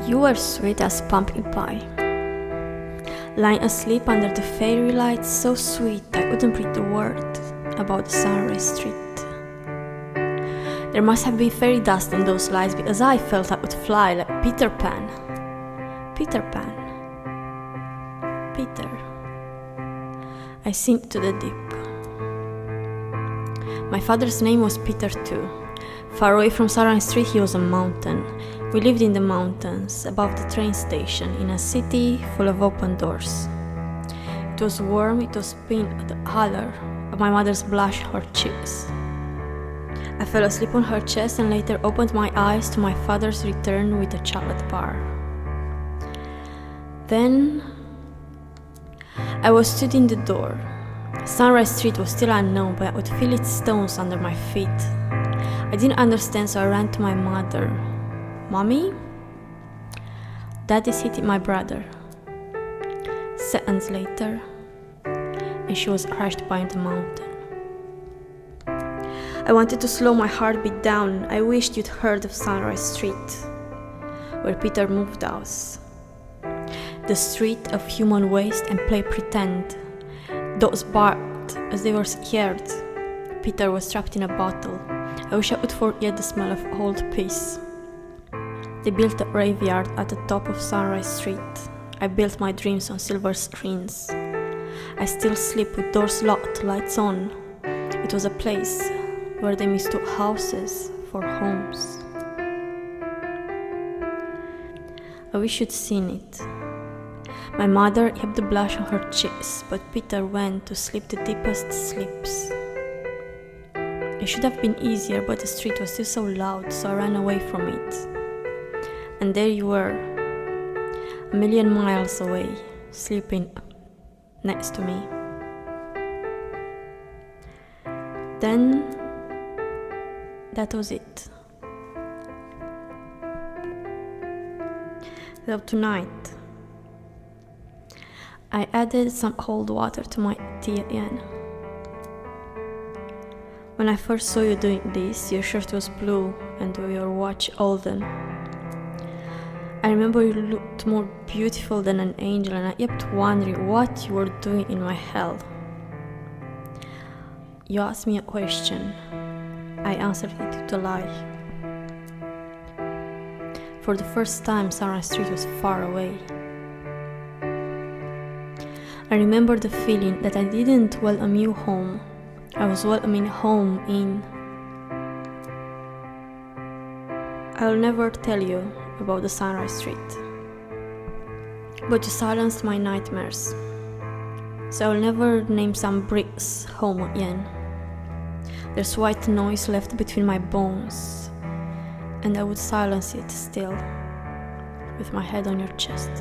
You were sweet as pumpkin pie, lying asleep under the fairy lights, so sweet I couldn't breathe a word about the sunrise street. There must have been fairy dust in those lights, because I felt I would fly like Peter Pan. Peter Pan. Peter. I sank to the deep. My father's name was Peter too. Far away from Sunrise Street he was a mountain. We lived in the mountains, above the train station, in a city full of open doors. It was warm, it was pink at the color of my mother's blush on her cheeks. I fell asleep on her chest and later opened my eyes to my father's return with a chocolate bar. Then I was stood in the door. Sunrise Street was still unknown, but I would feel its stones under my feet. I didn't understand, so I ran to my mother. "Mommy? Daddy's hitting my brother." Seconds later, and she was crushed by the mountain. I wanted to slow my heartbeat down. I wished you'd heard of Sunrise Street, where Peter moved us. The street of human waste and play pretend. Dogs barked as they were scared. Peter was trapped in a bottle. I wish I could forget the smell of old piss. They built a graveyard at the top of Sunrise Street. I built my dreams on silver screens. I still sleep with doors locked, lights on. It was a place where they mistook houses for homes. I wish you'd seen it. My mother kept the blush on her cheeks, but Peter went to sleep the deepest sleeps. It should have been easier, but the street was still so loud, so I ran away from it. And there you were, a million miles away, sleeping next to me. Then, that was it. So tonight, I added some cold water to my tea again. When I first saw you doing this, your shirt was blue and your watch golden. I remember you looked more beautiful than an angel, and I kept wondering what you were doing in my hell. You asked me a question. I answered it with a lie. For the first time, Sunrise Street was far away. I remember the feeling that I didn't welcome you home. I was welcoming home in. I'll never tell you about the Sunrise Street, but you silenced my nightmares, so I'll never name some bricks home again. There's white noise left between my bones, and I would silence it still, with my head on your chest.